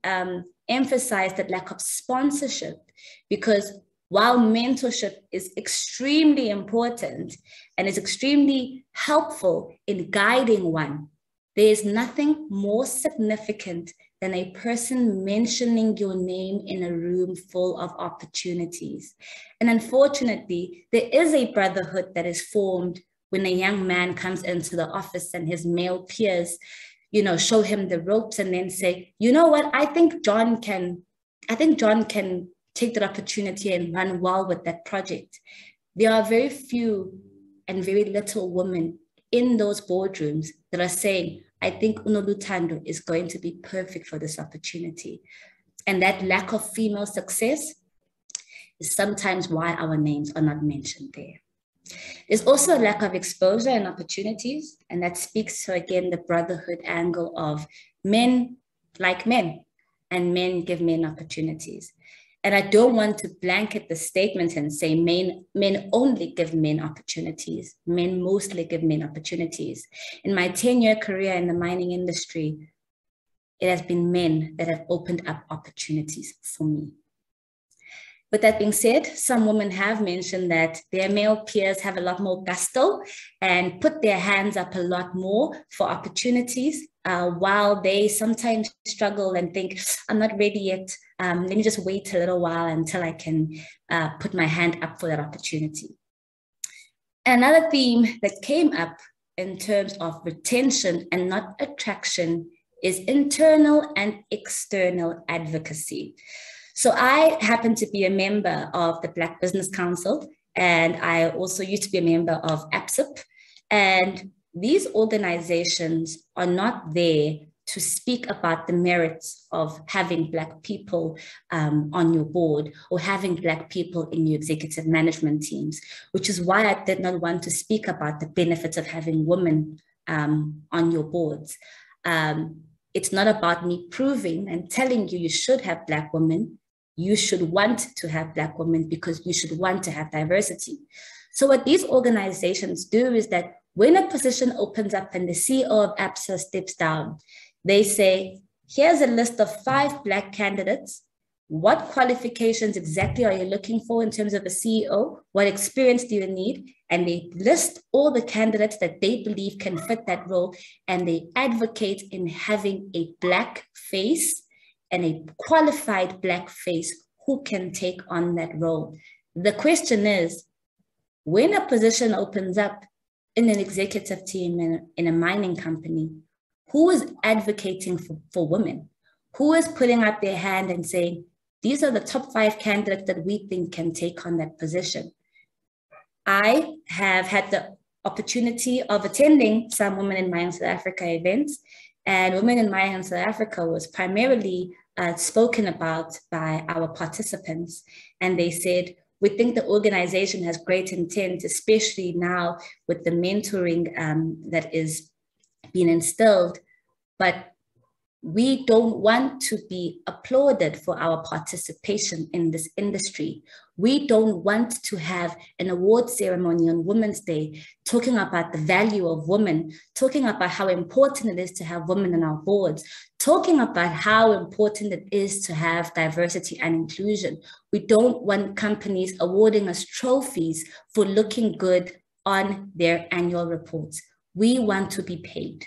emphasize that lack of sponsorship because while mentorship is extremely important and is extremely helpful in guiding one, there is nothing more significant than a person mentioning your name in a room full of opportunities. And unfortunately, there is a brotherhood that is formed when a young man comes into the office and his male peers, show him the ropes and then say, you know what, I think John can take that opportunity and run well with that project. There are very few and very little women in those boardrooms that are saying, I think Unoluthando is going to be perfect for this opportunity. And that lack of female success is sometimes why our names are not mentioned there. There's also a lack of exposure and opportunities, and that speaks to, again, the brotherhood angle of men like men, and men give men opportunities. And I don't want to blanket the statement and say men only give men opportunities. Men mostly give men opportunities. In my 10-year career in the mining industry, it has been men that have opened up opportunities for me. With that being said, some women have mentioned that their male peers have a lot more gusto and put their hands up a lot more for opportunities, while they sometimes struggle and think, I'm not ready yet. Let me just wait a little while until I can put my hand up for that opportunity. Another theme that came up in terms of retention and not attraction is internal and external advocacy. So I happen to be a member of the Black Business Council, and I also used to be a member of APSIP. And these organizations are not there to speak about the merits of having Black people on your board or having Black people in your executive management teams, which is why I did not want to speak about the benefits of having women on your boards. It's not about me proving and telling you should have Black women. You should want to have Black women because you should want to have diversity. So what these organizations do is that when a position opens up and the CEO of APSA steps down, they say, here's a list of 5 Black candidates. What qualifications exactly are you looking for in terms of a CEO? What experience do you need? And they list all the candidates that they believe can fit that role, and they advocate in having a Black face and a qualified Black face who can take on that role. The question is, when a position opens up in an executive team in a mining company, who is advocating for women? Who is putting up their hand and saying, these are the top 5 candidates that we think can take on that position? I have had the opportunity of attending some Women in Mining South Africa events, and Women in Mining South Africa was primarily spoken about by our participants. And they said, we think the organization has great intent, especially now with the mentoring that is being instilled, but we don't want to be applauded for our participation in this industry. We don't want to have an award ceremony on Women's Day talking about the value of women, talking about how important it is to have women on our boards, talking about how important it is to have diversity and inclusion. We don't want companies awarding us trophies for looking good on their annual reports. We want to be paid.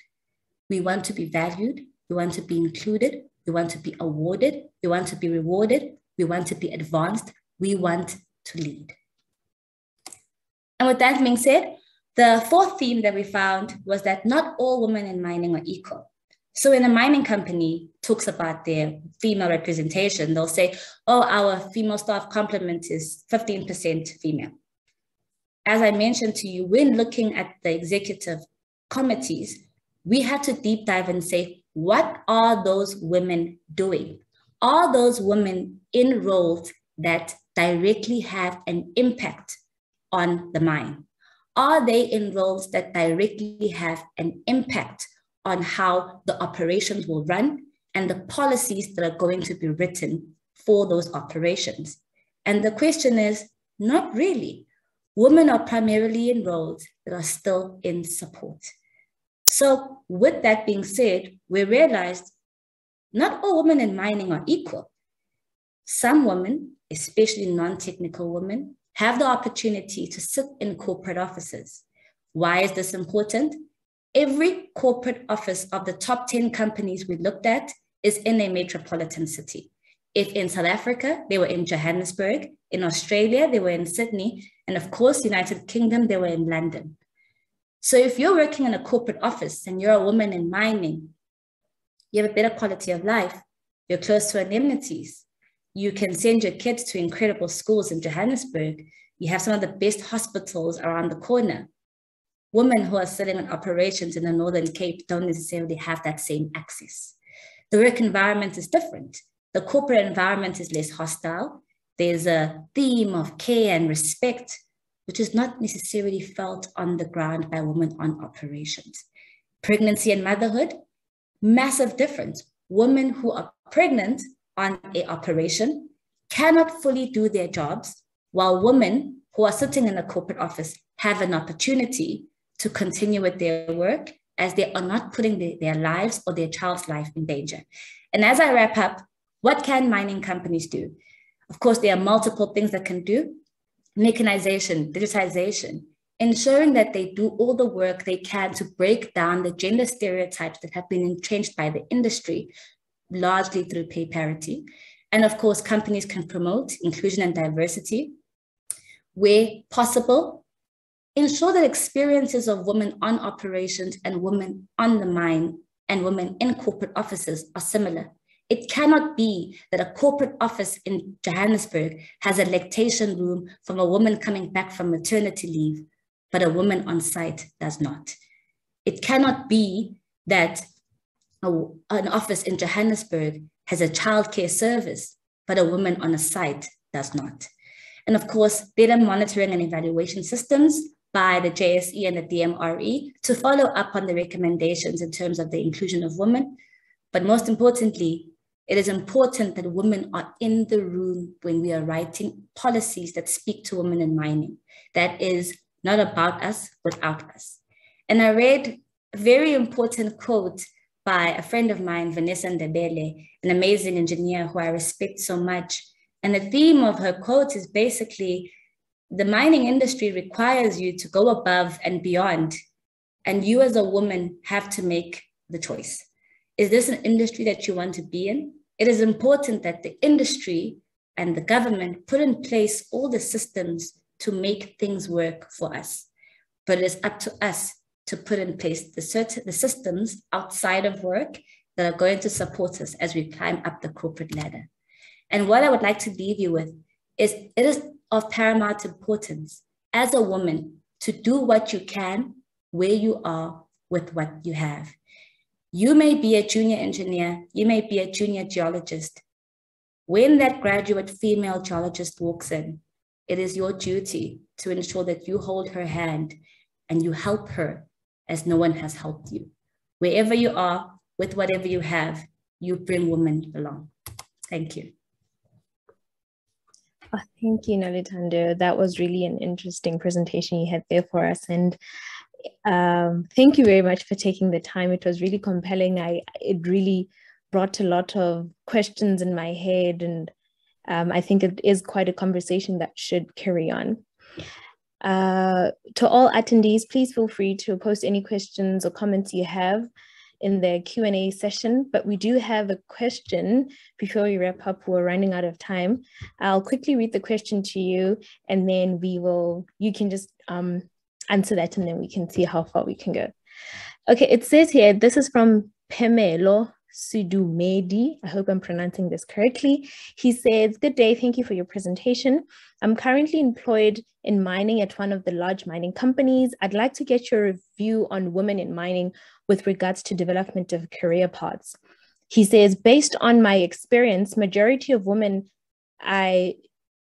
We want to be valued. We want to be included. We want to be awarded. We want to be rewarded. We want to be advanced. We want to lead. And with that being said, the 4th theme that we found was that not all women in mining are equal. So when a mining company talks about their female representation, they'll say, oh, our female staff complement is 15% female. As I mentioned to you, when looking at the executive committees, we had to deep dive and say, what are those women doing? Are those women in roles that directly have an impact on the mine? Are they in roles that directly have an impact on how the operations will run and the policies that are going to be written for those operations? And the question is, not really. Women are primarily in roles that are still in support. So with that being said, we realized not all women in mining are equal. Some women, especially non-technical women, have the opportunity to sit in corporate offices. Why is this important? Every corporate office of the top 10 companies we looked at is in a metropolitan city. If in South Africa, they were in Johannesburg, in Australia, they were in Sydney, and of course, United Kingdom, they were in London. So if you're working in a corporate office and you're a woman in mining, you have a better quality of life, you're close to amenities, you can send your kids to incredible schools in Johannesburg, you have some of the best hospitals around the corner. Women who are sitting in operations in the Northern Cape don't necessarily have that same access. The work environment is different. The corporate environment is less hostile. There's a theme of care and respect, which is not necessarily felt on the ground by women on operations. Pregnancy and motherhood, massive difference. Women who are pregnant on an operation cannot fully do their jobs, while women who are sitting in a corporate office have an opportunity to continue with their work as they are not putting their lives or their child's life in danger. And as I wrap up, what can mining companies do? Of course, there are multiple things that can do. Mechanization, digitization, ensuring that they do all the work they can to break down the gender stereotypes that have been entrenched by the industry, largely through pay parity. And of course, companies can promote inclusion and diversity where possible. Ensure that experiences of women on operations and women on the mine and women in corporate offices are similar. It cannot be that a corporate office in Johannesburg has a lactation room from a woman coming back from maternity leave, but a woman on site does not. It cannot be that an office in Johannesburg has a childcare service, but a woman on a site does not. And of course, data monitoring and evaluation systems by the JSE and the DMRE to follow up on the recommendations in terms of the inclusion of women. But most importantly, it is important that women are in the room when we are writing policies that speak to women in mining. That is not about us, without us. And I read a very important quote by a friend of mine, Vanessa Ndebele, an amazing engineer who I respect so much. And the theme of her quote is basically, the mining industry requires you to go above and beyond, and you as a woman have to make the choice. Is this an industry that you want to be in? It is important that the industry and the government put in place all the systems to make things work for us. But it is up to us to put in place the systems outside of work that are going to support us as we climb up the corporate ladder. And what I would like to leave you with is it is of paramount importance as a woman to do what you can where you are with what you have. You may be a junior engineer, you may be a junior geologist. When that graduate female geologist walks in, it is your duty to ensure that you hold her hand and you help her as no one has helped you. Wherever you are, with whatever you have, you bring women along. Thank you. Oh, thank you, Nalutando. That was really an interesting presentation you had there for us. And thank you very much for taking the time. It was really compelling. It really brought a lot of questions in my head. And I think it is quite a conversation that should carry on. To all attendees, please feel free to post any questions or comments you have in the Q&A session, but we do have a question before we wrap up. We're running out of time. I'll quickly read the question to you, and then you can just answer that, and then we can see how far we can go. Okay, it says here, this is from Pemelo Sudumedi. I hope I'm pronouncing this correctly. He says, good day, thank you for your presentation. I'm currently employed in mining at one of the large mining companies. I'd like to get your review on women in mining with regards to development of career paths. He says, based on my experience, majority of women I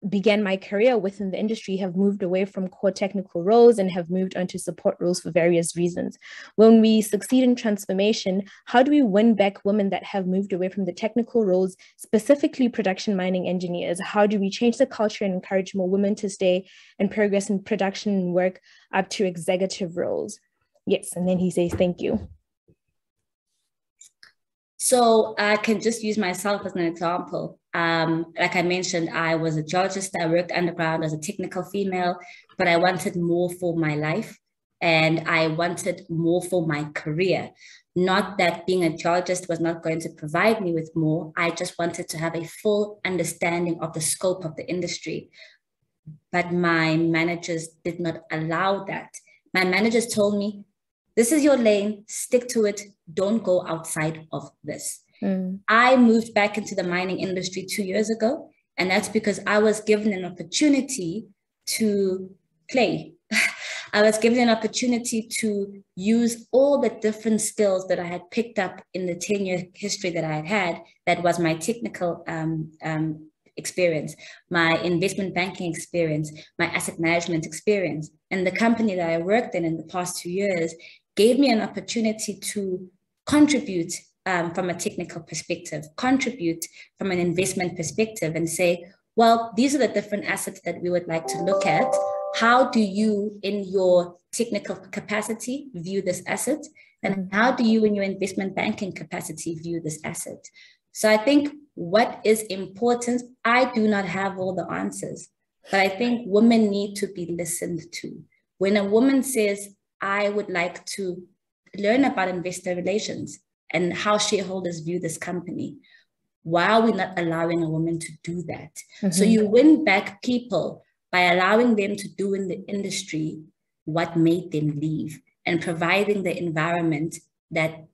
began my career within the industry have moved away from core technical roles and have moved on to support roles for various reasons. When we succeed in transformation, how do we win back women that have moved away from the technical roles, specifically production mining engineers? How do we change the culture and encourage more women to stay and progress in production and work up to executive roles? Yes, and then he says, thank you. So I can just use myself as an example. Like I mentioned, I was a geologist. I worked underground as a technical female, but I wanted more for my life and I wanted more for my career. Not that being a geologist was not going to provide me with more. I just wanted to have a full understanding of the scope of the industry. But my managers did not allow that. My managers told me, this is your lane, stick to it, don't go outside of this. I moved back into the mining industry 2 years ago, and that's because I was given an opportunity to play. I was given an opportunity to use all the different skills that I had picked up in the 10-year history that I had had. That was my technical experience, my investment banking experience, my asset management experience. And the company that I worked in the past 2 years gave me an opportunity to contribute from a technical perspective, contribute from an investment perspective and say, well, these are the different assets that we would like to look at. How do you, in your technical capacity, view this asset? And how do you, in your investment banking capacity, view this asset? So I think what is important, I do not have all the answers, but I think women need to be listened to. When a woman says, I would like to learn about investor relations and how shareholders view this company, why are we not allowing a woman to do that? So you win back people by allowing them to do in the industry what made them leave and providing the environment that,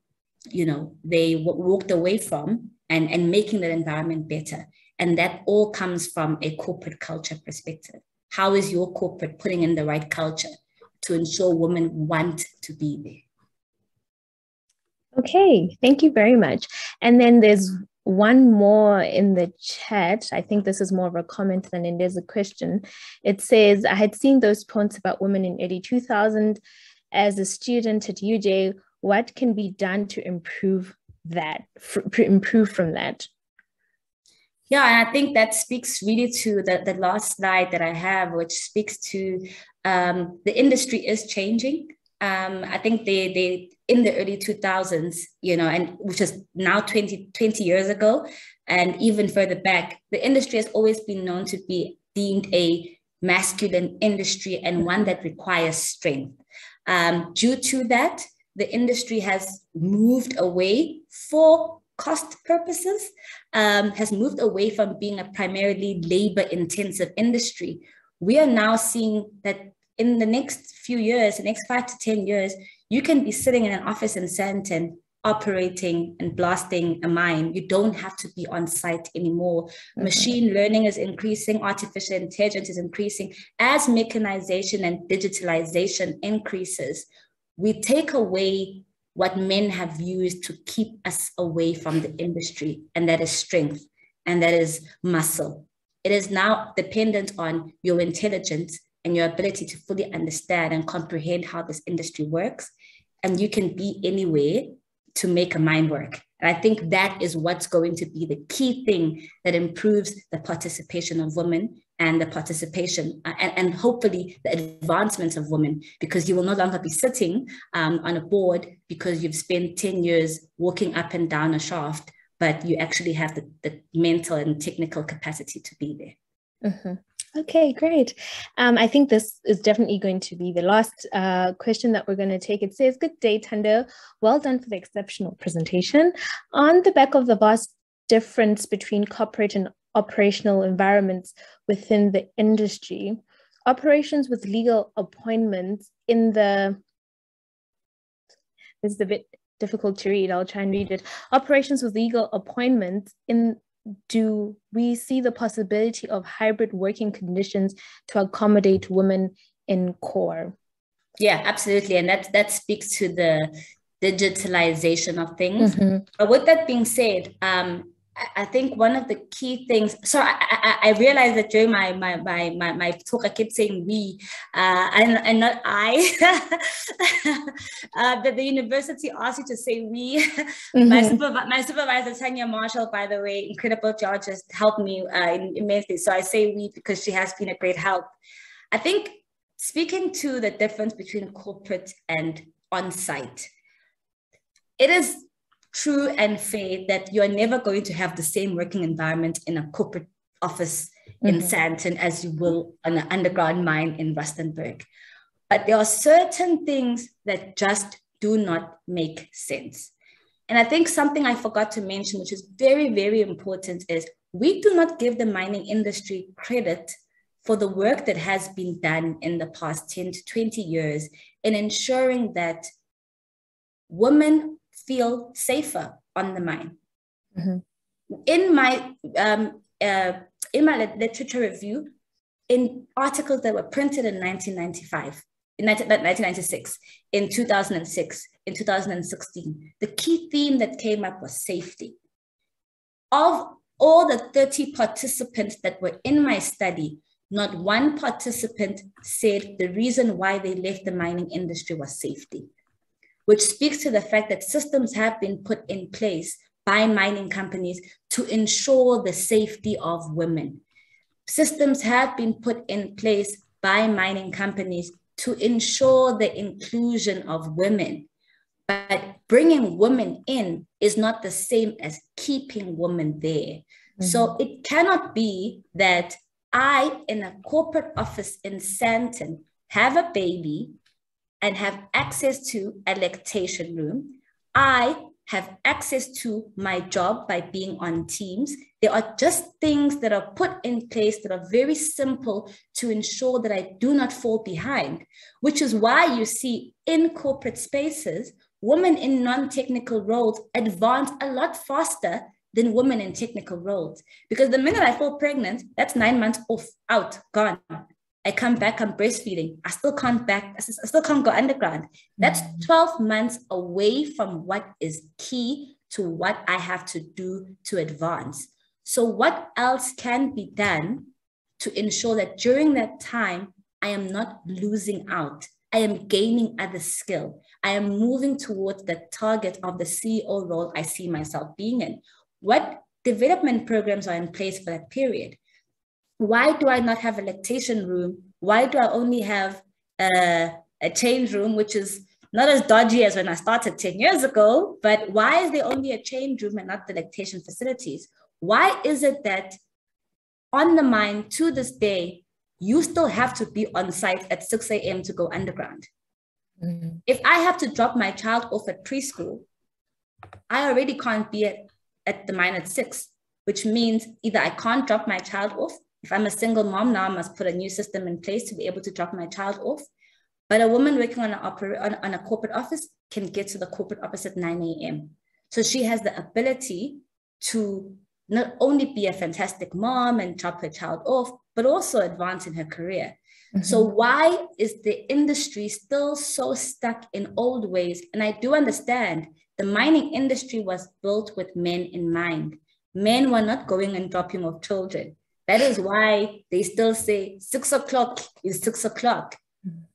you know, they walked away from and making that environment better. And that all comes from a corporate culture perspective. How is your corporate putting in the right culture to ensure women want to be there? Okay, thank you very much. And then there's one more in the chat. I think this is more of a comment than there's a question. It says, I had seen those points about women in early 2000 as a student at UJ. What can be done to improve that, improve from that? Yeah, and I think that speaks really to the last slide that I have, which speaks to the industry is changing. I think they in the early 2000s, you know, and which is now 20 years ago, and even further back, the industry has always been known to be deemed a masculine industry and one that requires strength. Due to that, the industry has moved away for cost purposes, has moved away from being a primarily labor-intensive industry. We are now seeing that in the next few years, the next 5 to 10 years, you can be sitting in an office in Sandton operating and blasting a mine. You don't have to be on site anymore. Machine learning is increasing, artificial intelligence is increasing. As mechanization and digitalization increases, we take away what men have used to keep us away from the industry, and that is strength, and that is muscle. It is now dependent on your intelligence and your ability to fully understand and comprehend how this industry works. And you can be anywhere to make a mine work. And I think that is what's going to be the key thing that improves the participation of women and the participation and hopefully the advancement of women, because you will no longer be sitting on a board because you've spent 10 years walking up and down a shaft, but you actually have the mental and technical capacity to be there. Okay, great. I think this is definitely going to be the last question that we're going to take. It says, good day, Thando. Well done for the exceptional presentation. On the back of the vast difference between corporate and operational environments within the industry, operations with legal appointments in the, this is a bit difficult to read, I'll try and read it. Operations with legal appointments in, do we see the possibility of hybrid working conditions to accommodate women in core? Yeah, absolutely. And that speaks to the digitalization of things. But with that being said, I think one of the key things, so I realized that during my talk, I kept saying we, and not I, that the university asked you to say we. My supervisor, Tanya Marshall, by the way, incredible geologist, helped me immensely. So I say we because she has been a great help. I think speaking to the difference between corporate and on-site, it is true and fair that you're never going to have the same working environment in a corporate office in Sandton as you will on an underground mine in Rustenburg. But there are certain things that just do not make sense. And I think something I forgot to mention, which is very, very important, is we do not give the mining industry credit for the work that has been done in the past 10 to 20 years in ensuring that women feel safer on the mine. In my literature review, in articles that were printed in 1995, in 1996, in 2006, in 2016, the key theme that came up was safety. Of all the 30 participants that were in my study, not one participant said the reason why they left the mining industry was safety, which speaks to the fact that systems have been put in place by mining companies to ensure the safety of women. Systems have been put in place by mining companies to ensure the inclusion of women. But bringing women in is not the same as keeping women there. So it cannot be that I, in a corporate office in Sandton, have a baby and have access to a lactation room. I have access to my job by being on Teams. There are just things that are put in place that are very simple to ensure that I do not fall behind, which is why you see in corporate spaces, women in non-technical roles advance a lot faster than women in technical roles. Because the minute I fall pregnant, that's 9 months off, out, gone. I come back, I'm breastfeeding. I still can't go underground. That's 12 months away from what is key to what I have to do to advance. So what else can be done to ensure that during that time, I am not losing out? I am gaining other skill. I am moving towards the target of the CEO role I see myself being in. What development programs are in place for that period? Why do I not have a lactation room? Why do I only have a change room, which is not as dodgy as when I started 10 years ago, but why is there only a change room and not the lactation facilities? Why is it that on the mine to this day, you still have to be on site at 6 a.m. to go underground? If I have to drop my child off at preschool, I already can't be at the mine at 6, which means either I can't drop my child off. If I'm a single mom now, I must put a new system in place to be able to drop my child off. But a woman working on a corporate office can get to the corporate office at 9 a.m. So she has the ability to not only be a fantastic mom and drop her child off, but also advance in her career. So why is the industry still so stuck in old ways? And I do understand the mining industry was built with men in mind. Men were not going and dropping off children. That is why they still say 6 o'clock is 6 o'clock.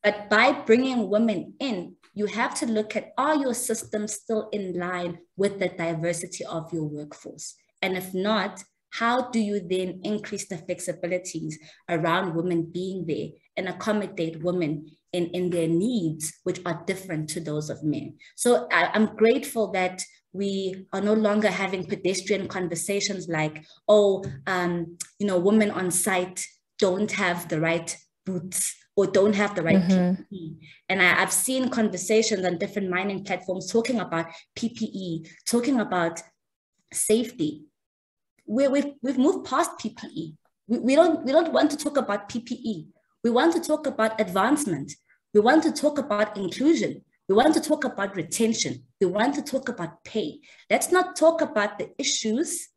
But by bringing women in, you have to look at, are your systems still in line with the diversity of your workforce? And if not, how do you then increase the flexibilities around women being there and accommodate women in their needs, which are different to those of men? So I'm grateful that we are no longer having pedestrian conversations like, women on site don't have the right boots or don't have the right PPE. And I've seen conversations on different mining platforms talking about PPE, talking about safety. We've moved past PPE. We don't want to talk about PPE. We want to talk about advancement. We want to talk about inclusion. We want to talk about retention. We want to talk about pay. Let's not talk about the issues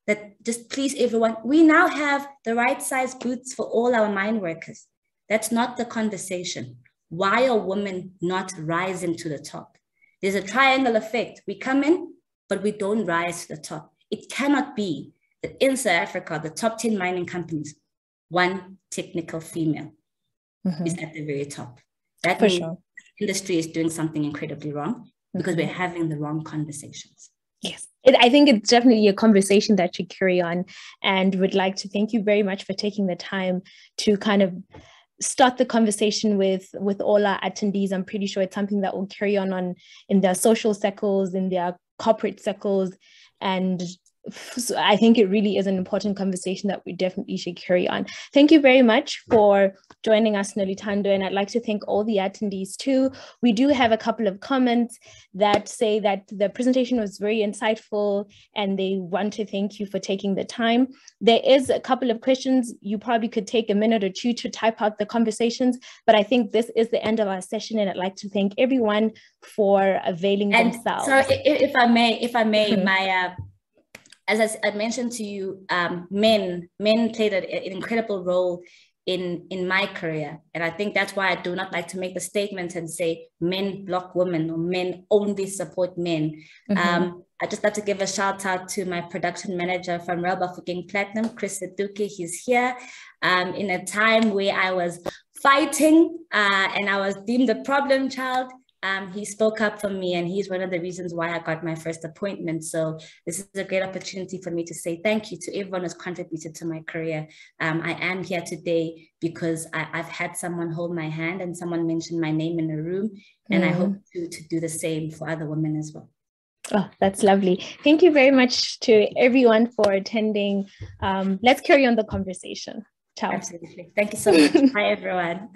that just please everyone. We now have the right size boots for all our mine workers. That's not the conversation. Why are women not rising to the top? There's a triangle effect. We come in, but we don't rise to the top. It cannot be that in South Africa, the top 10 mining companies, one technical female is at the very top. That means the industry is doing something incredibly wrong because we're having the wrong conversations. Yes, I think it's definitely a conversation that should carry on, and would like to thank you very much for taking the time to kind of start the conversation with all our attendees. I'm pretty sure it's something that will carry on in their social circles, in their corporate circles. And so I think it really is an important conversation that we definitely should carry on. Thank you very much for joining us, Nolithando, and I'd like to thank all the attendees too. We do have a couple of comments that say that the presentation was very insightful and they want to thank you for taking the time. There is a couple of questions. You probably could take a minute or two to type out the conversations, but I think this is the end of our session, and I'd like to thank everyone for availing themselves. So if I may, as I mentioned to you, men played an incredible role in my career. And I think that's why I do not like to make the statement and say men block women or men only support men. I just like to give a shout out to my production manager from Rail Bafokeng Platinum, Chris Seduke. He's here in a time where I was fighting and I was deemed a problem child. He spoke up for me, and he's one of the reasons why I got my first appointment. So this is a great opportunity for me to say thank you to everyone who's contributed to my career. I am here today because I've had someone hold my hand and someone mention my name in a room, and I hope to do the same for other women as well. Oh, that's lovely. Thank you very much to everyone for attending. Let's carry on the conversation. Ciao. Absolutely. Thank you so much. Bye, everyone.